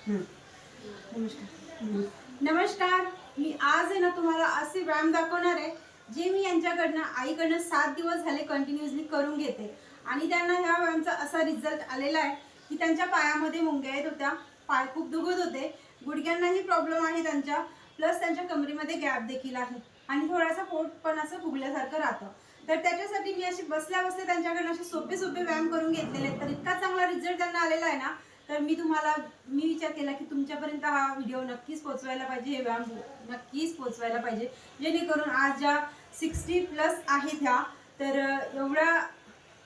नमस्कार. नमस्कार. मी आज आहे ना तुम्हाला असे व्यायाम दाखवणार आहे जे मी यांच्याकडनं आईकडनं 7 दिवस झाले कंटिन्युअसली करून घेते आणि त्यांना ह्या व्यायामाचा असा रिझल्ट आलेला आहे की त्यांच्या पायामध्ये मुंग्या येत होत्या, पाय खूप दुखत होते, गुडघ्यांनाही प्रॉब्लेम आहे त्यांच्या, प्लस त्यांच्या कमरेमध्ये गॅप देखील आहे आणि थोडासा पोट पण असं फुगल्यासारखं राहतं. तर त्याच्यासाठी मी अशी बसल्या बसल्या त्यांच्याकडनं असे सोपे सोपे व्यायाम करून घेतलेले आहेत. तर इतका चांगला रिझल्ट त्यांना आलेला आहे ना, तर मी विचार केला की तुमच्यापर्यंत हा व्हिडिओ नक्कीच पोहोचवायला पाहिजे, हे व्यायाम नक्कीच पोहोचवायला पाहिजे, जेणेकरून आज ज्या 60+ आहेत ह्या, तर एवढ्या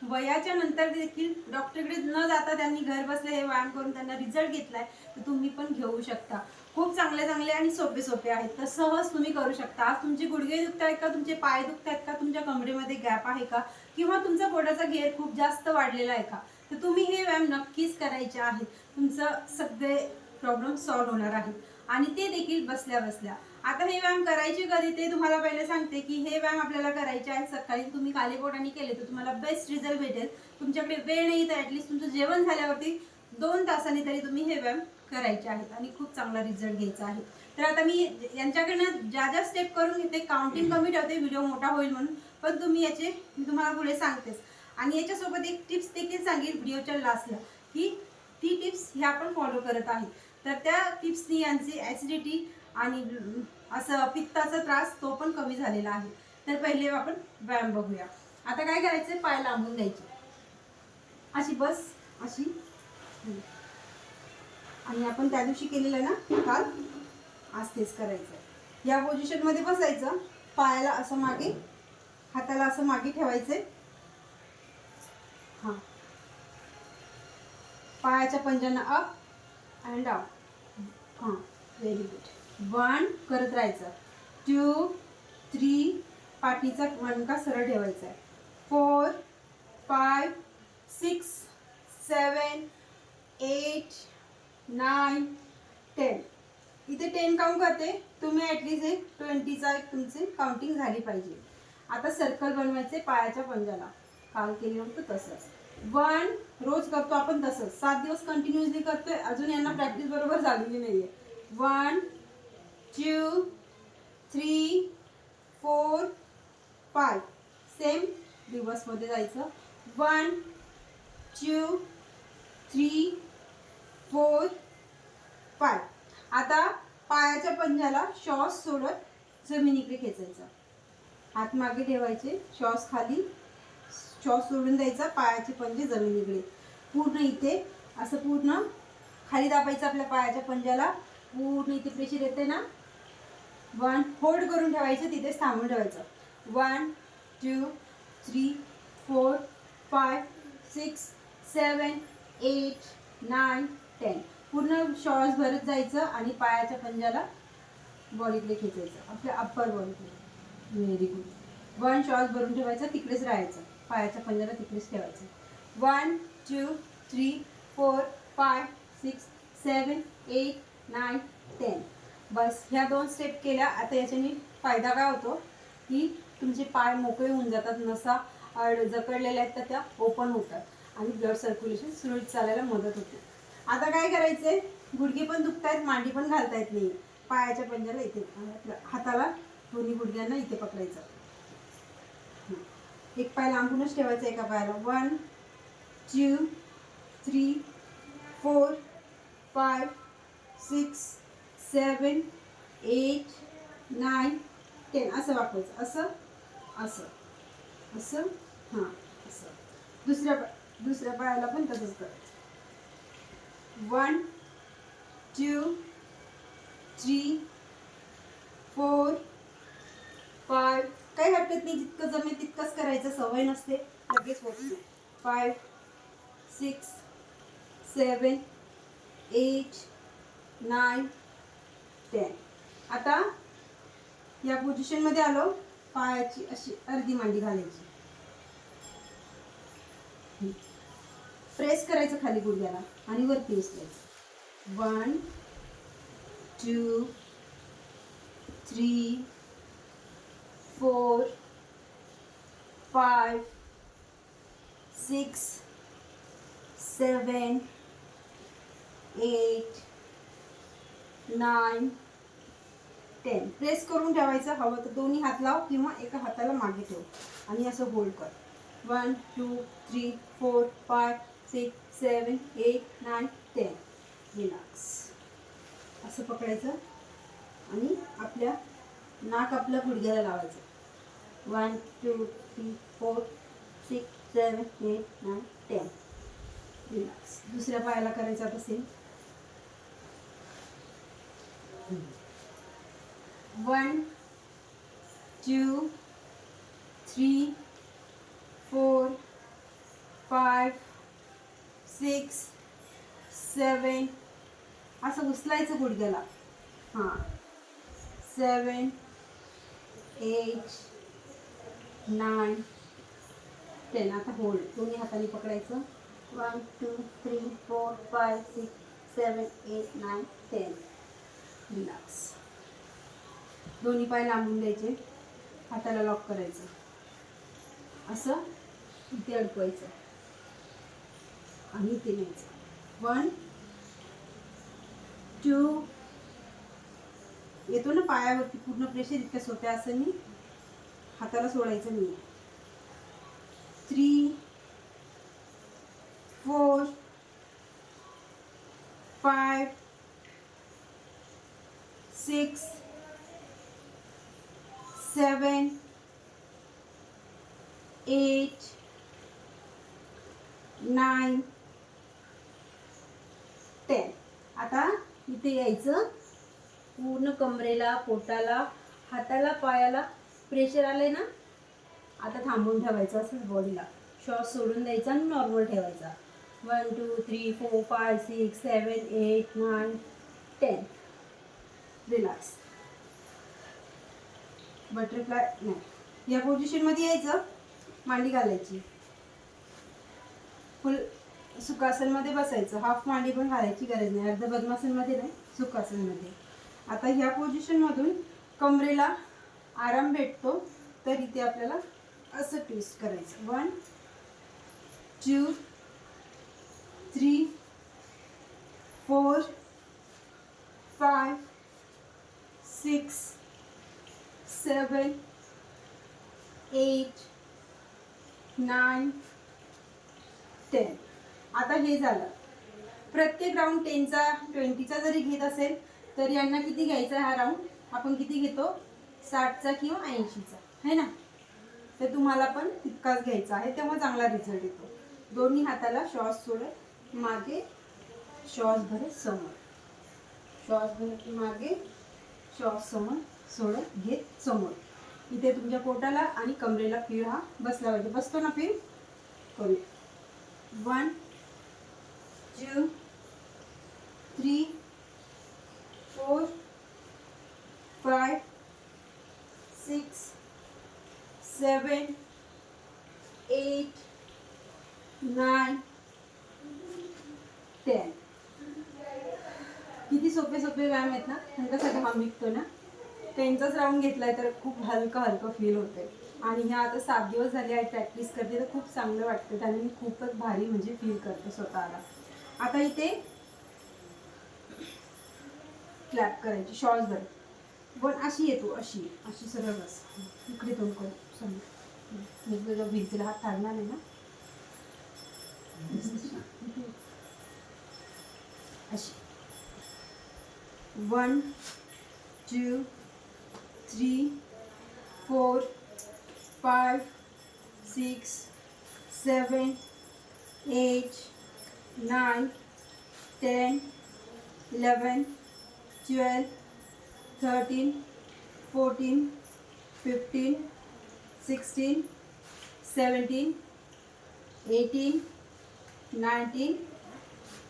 वयाच्या नंतर देखील डॉक्टरकडे न जाता त्यांनी घर बसल्या हे व्यायाम करून त्यांना रिझल्ट घेतलाय. तर तुम्ही पण घेऊ शकता. खूप चांगले चांगले आणि सोपे सोपे आहेत, तर सहज तुम्ही करू शकता. आज तुमचे गुडघे दुखत आहेत का, तुमचे पाय दुखत आहेत का, तुमच्या कमरेमध्ये गॅप आहे का, किंवा तुमचा पोटाचा घेर खूप जास्त वाढलेला आहे का, तर तुम्ही हे व्यायाम नक्कीच करायचे आहेत. तुमचं सगळे प्रॉब्लेम सॉल्व्ह होणार आहेत आणि ते देखील बसल्या बसल्या. आता हे व्यायाम करायचे कधी ते तुम्हाला पहिले सांगते की हे व्यायाम आपल्याला करायचे आहेत सकाळी. तुम्ही खाली पोटाने केले तर तुम्हाला बेस्ट रिझल्ट भेटेल. तुमच्याकडे वेळ नाही तर ॲटलिस्ट तुमचं जेवण झाल्यावरती 2 तासांनी तरी तुम्ही हे व्यायाम करायचे आहेत आणि खूप चांगला रिझल्ट घ्यायचा आहे. तर आता मी यांच्याकडनं ज्या ज्या स्टेप करून घेते, काउंटिंग कमी ठेवते व्हिडिओ मोठा होईल म्हणून, पण तुम्ही मी तुम्हाला पुढे सांगतेच. आणि याच्यासोबत एक टिप्स देखील सांगेल व्हिडिओच्या लास्टला, की ती टिप्स ह्या आपण फॉलो करत आहेत. तर त्या टिप्सनी यांची ॲसिडिटी आणि असं पित्ताचा त्रास तो पण कमी झालेला आहे. तर पहिले आपण व्यायाम बघूया. आता काय करायचं, पाय लांबून द्यायचे, अशी बस अशी. आणि आपण त्या दिवशी केलेलं ना काल, आज तेच करायचं. या पोझिशनमध्ये बसायचं, पायाला असं मागे, हाताला असं मागे ठेवायचे. हां, पायाच्या पंजांना अप अँड डाऊन. हां, व्हेरी गुड. 1 करत राहायचं, 2, 3, पाठीचा मणका सरळ ठेवायचा आहे, 4, 5, 6, 7, 8, 9, 10. इथे 10 काउंट करते, तुम्ही ॲटलिस्ट एक 20चा एक तुमची काउंटिंग झाली पाहिजे. आता सर्कल बनवायचे पायाच्या पंजाला, काल केलं होतं तसंच. 1 रोज करतो आपण तसंच, 7 दिवस कंटिन्युअसली करतोय. अजून यांना प्रॅक्टिस बरोबर झालेली नाहीये. 1, 2, 3, 4, 5. सेम दिवसमध्ये जायचं. 1, 2, 3, 4, 5. आता पायाच्या पंजाला श्वास सोडत जमिनीकडे खेचायचा, हात मागे ठेवायचे, श्वास खाली, श्वास सोडून द्यायचा, पायाचे पंजे जमिनीकडे. पूर्ण इथे असं पूर्ण खाली दाबायचं आपल्या पायाच्या पंजाला. पूर्ण इथे प्रेशर येते ना. 1 होल्ड करून ठेवायचं, तिथेच थांबून ठेवायचं. 1, 2, 3, 4, 5, 6, 7, 8, 9, 10. पूर्ण श्वास भरत जायचं आणि पायाच्या पंजाला बॉडीकडे खेचायचं, आपल्या अप्पर बॉडीकडे. Very good. 1 श्वास भरून ठेवायचा, तिकडेच राहायचं, पायाच्या पंजाला तिकडेच ठेवायचं. 1, 2, 3, 4, 5, 6, 7, 8, 9, 10. बस ह्या 2 स्टेप केल्या. आता याच्याने फायदा काय होतो की तुमचे पाय मोकळे होऊन जातात, नसा जकडलेल्या आहेत तर त्या ओपन होतात आणि ब्लड सर्क्युलेशन सुरळीत चालायला मदत होते. आता काय करायचंय, गुडघे पण दुखतायत, मांडी पण घालता येत नाही, पायाच्या पंजाला इथे, हाताला दोन्ही गुडघ्यांना इथे पकडायचं. एक पाय लांबूनच ठेवायचा एका पायाला. 1, 2, 3, 4, 5, 6, 7, 8, 9, 10. असं वाकवायचं, असं असं असं. हां, असं. दुसऱ्या पायाला पण तसंच करायचं. 1, 2, 3, 4, 5. काही हरकत नाही, जितकं जमेल तितकंच करायचं, सवय नसते लगेच होत नाही. 5, 6, 7, 8, 9, 10. आता या पोझिशनमध्ये आलो, पायाची अशी अर्धी मांडी घालायची, प्रेस करायचं खाली गुडघ्याला आणि वरती उचलायचं. 1, 2, 3, 4, 5, 6, 7, 8, 9 10. प्रेस करून ठेवायचं. हवं तर दोन्ही हात लाव किंवा एका हाताला मागे ठेव आणि असं होल्ड कर. 1 2 3 4 5 6 7 8 9 10. रिलॅक्स. असं पकडायचं आणि आपल्या नाक आपल्या गुडघ्याला लावायचं. 1 2 3 4 6 7 8 9 10. रिलॅक्स. दुसऱ्या पायाला करायचं आता सेम. 1 2 3 4 5 6 7. असं उचलायचं गुडघ्याला. हां 7 8 9 10. आता होल्ड. दोन्ही हाताने पकडायचं. 1 2 3 4 5 6 7 8 9 10. रिलॅक्स. दोन्ही पाय लांबून द्यायचे. हाताला लॉक करायचं. असं इथे अडकवायचं आणि इथे न्यायचं. 1 2. येतो ना पायावरती पूर्ण प्रेशर. इतक्या सोप्या आसनी हाताला सोडायचं नाही. 3 4 5 6 7 8 9 10. आता इथे यायचं. पूर्ण कमरेला, पोटाला, हाताला, पायाला प्रेशर आलंय ना. आता थांबून ठेवायचं असंच बॉडीला. श्वास सोडून द्यायचा आणि नॉर्मल ठेवायचा. 1 2 3 4 5 6 7 8 9 10. रिलॅक्स. बटरफ्लाय नाही. या पोझिशनमध्ये यायचं. मांडी घालायची. फुल सुखासनमध्ये बसायचं. हाफ मांडी पण घालायची गरज नाही. अर्ध पद्मासनमध्ये नाही, सुखासनमध्ये. आता ह्या पोझिशनमधून कमरेला आराम भेटतो. तर इथे आपल्याला असं ट्विस्ट करायचं. 1 2 3 4 5 6 7 8 9 10. आता हे झालं. प्रत्येक राऊंड 10चा 20चा जरी घेत असेल तर यांना किती घ्यायचा हा राऊंड आपण किती घेतो 60चा किंवा 80चा है ना. तर तुम्हाला पण तितकाच घ्यायचा आहे. तेव्हा चांगला रिझल्ट येतो. दोन्ही हाताला श्वास सोडत मागे, श्वास भरत समोर, श्वास भरत मागे, श्वास समोर सोडत घेत समोर. इथे तुमच्या पोटाला आणि कमरेला फील हा बसला पाहिजे. बसतो ना फील. करू. 1 2 3 4 5 6 7 8 9 10. किती सोपे सोपे व्यायाम आहेत ना. त्यांच्यासाठी हा निघतो ना. त्यांचाच राऊंड घेतलाय तर खूप हलकं हलकं फील होतंय. आणि ह्या आता 7 दिवस झाले आहे प्रॅक्टिस करते तर खूप चांगलं वाटतं. त्याने मी खूपच भारी म्हणजे फील करते स्वतःला. आता इथे क्लॅप करायची श्वास भर. पण अशी येतो अशी अशी सरळ बस. इकडे तोंड करू समोर. मी भिंतीला हात थांबणार नाही ना. अशी 1 2 3 4 5 6 7 8 9 10 11 12 13 14 15 16 17 18 19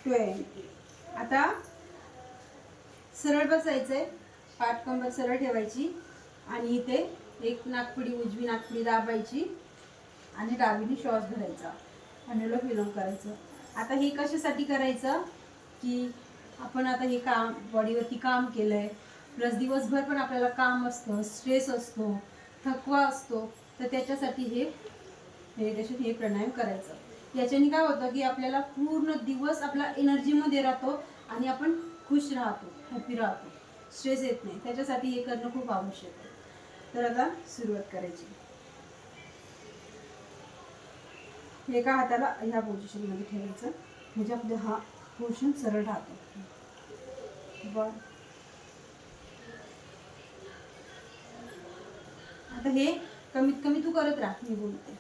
20. आता सरळ बसायचंय. पाठ कंबर सरळ ठेवायची आणि इथे एक नाकपुडी उजवी नाकपुडी दाबायची आणि डावीने श्वास भरायचा. अनुलोम विलोम करायचं. आता हे कशासाठी करायचं की आपण आता हे काम बॉडीवरती काम केलंय प्लस दिवसभर पण आपल्याला काम असतं, स्ट्रेस असतो, थकवा असतो. तर त्याच्यासाठी हे मेडिटेशन हे प्राणायाम करायचं. याच्याने काय होतं की आपल्याला पूर्ण दिवस आपला एनर्जीमध्ये राहतो आणि आपण खुश राहतो, हॅपी राहतो, स्ट्रेस येत नाही. त्याच्यासाठी हे करणं खूप आवश्यक आहे. तर आता सुरुवात करायची. एका हाताला ह्या पोझिशनमध्ये ठेवायचं, म्हणजे आपला हा पोर्शन सरळ राहतो. आता हे कमीत कमी तू करत राहा, मी बोलते.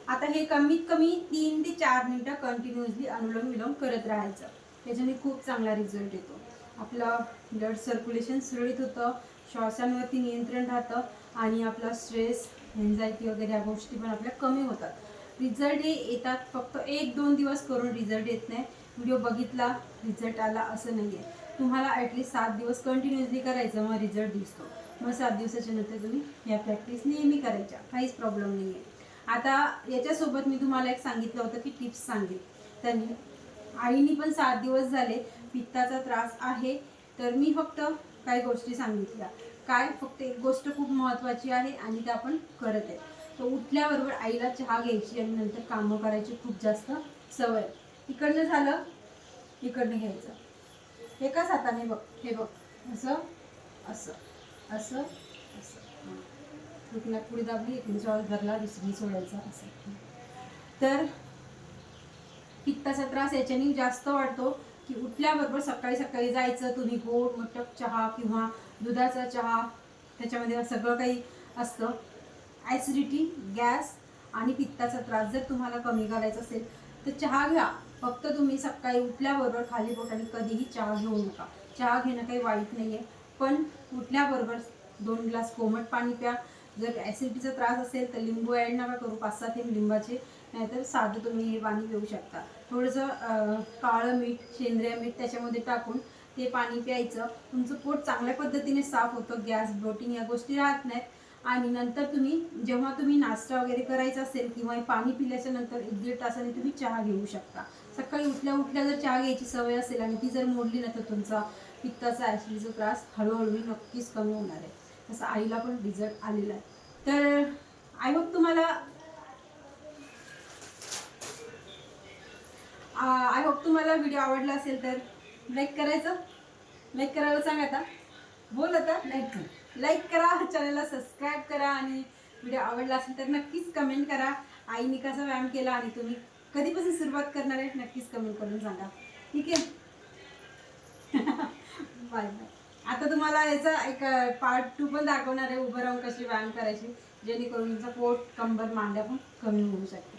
आता हे कमीत कमी 3 ते 4 मिनिटं कंटिन्युअसली अनुलोम विलोम करत राहायचं. त्याच्याने खूप चांगला रिझल्ट येतो. आपलं ब्लड सर्क्युलेशन सुरळीत होतं, श्वासांवरती नियंत्रण राहतं आणि आपला स्ट्रेस, एन्झायटी वगैरे ह्या गोष्टी पण आपल्या कमी होतात. रिझल्ट हे येतात, फक्त 1-2 दिवस करून रिझल्ट येत नाही. व्हिडिओ बघितला रिझल्ट आला असं नाही आहे. तुम्हाला ॲटलिस्ट 7 दिवस कंटिन्युअसली करायचं, मग रिझल्ट दिसतो. मग 7 दिवसाच्या नंतर तुम्ही या प्रॅक्टिस नेहमी करायच्या, काहीच प्रॉब्लेम नाही आहे. आता याच्यासोबत मी तुम्हाला एक सांगितलं होतं की टिप्स सांगेल. त्यांनी आईनी पण 7 दिवस झाले पित्ताचा त्रास आहे, तर मी फक्त काही गोष्टी सांगितल्या. काय, फक्त एक गोष्ट खूप महत्त्वाची आहे आणि ते आपण करत आहे. तर उठल्याबरोबर आईला चहा घ्यायची आणि नंतर कामं करायची खूप जास्त सवय. इकडनं झालं, इकडनं घ्यायचं एकाच हाताने. बघ, हे बघ, असं असं असं असं, दुखण्यात पुढे दाबली, एक श्वास धरला, दुसरी सोडायचा असं. तर पित्ताचा त्रास याच्याने जास्त वाढतो की उठल्याबरोबर सकाळी सकाळी जायचं, तुम्ही गोड मटक चहा किंवा दुधाचा चहा, त्याच्यामध्ये सगळं काही असतं. ॲसिडिटी, गॅस आणि पित्ताचा त्रास जर तुम्हाला कमी करायचा असेल तर चहा घ्या. फक्त तुम्ही सकाळी उठल्याबरोबर खाली पोटाने कधीही चहा घेऊ नका. चहा घेणं काही वाईट नाही आहे, पण उठल्याबरोबर 2 ग्लास कोमट पाणी प्या. जर ॲसिडिटीचा त्रास असेल तर लिंबू ॲड नका करू, 5-6 थेंब लिंबाचे, नाहीतर साधं तुम्ही हे पाणी पिऊ शकता. थोडंसं काळं मीठ, सेंद्रिय मीठ त्याच्यामध्ये टाकून ते पाणी प्यायचं. तुमचं पोट चांगल्या पद्धतीने साफ होतं, गॅस, ब्लोटिंग या गोष्टी राहत नाहीत. आणि नंतर तुम्ही जेव्हा तुम्ही नाश्ता वगैरे करायचा असेल किंवा पाणी पिल्याच्या नंतर 1-1.5 तासाने तुम्ही चहा घेऊ शकता. सकाळी उठल्या उठल्या जर चहा घ्यायची सवय असेल आणि ती जर मोडली ना, तर तुमचा पित्ताचा, ॲसिडिटीचा त्रास हळूहळू नक्कीच कमी होणार आहे. तसं आईला पण रिझल्ट आलेला आहे. तर आय होप तुम्हाला व्हिडिओ आवडला असेल तर लाईक करायचं. लाईक करायला सांग, आता बोल, आता लाईक करा, चॅनलला सबस्क्राईब करा आणि व्हिडिओ आवडला असेल तर नक्कीच कमेंट करा. आईने कसा व्यायाम केला आणि तुम्ही कधीपासून सुरुवात करणार आहे नक्कीच कमेंट करून सांगा. ठीक आहे. Bye bye. आता तुम्हाला याचा एक पार्ट 2 पण दाखवणार आहे, उभं राहून कशी व्यायाम करायची, जेणेकरून तुमचा पोट, कंबर, मांड्या पण कमी होऊ शकते.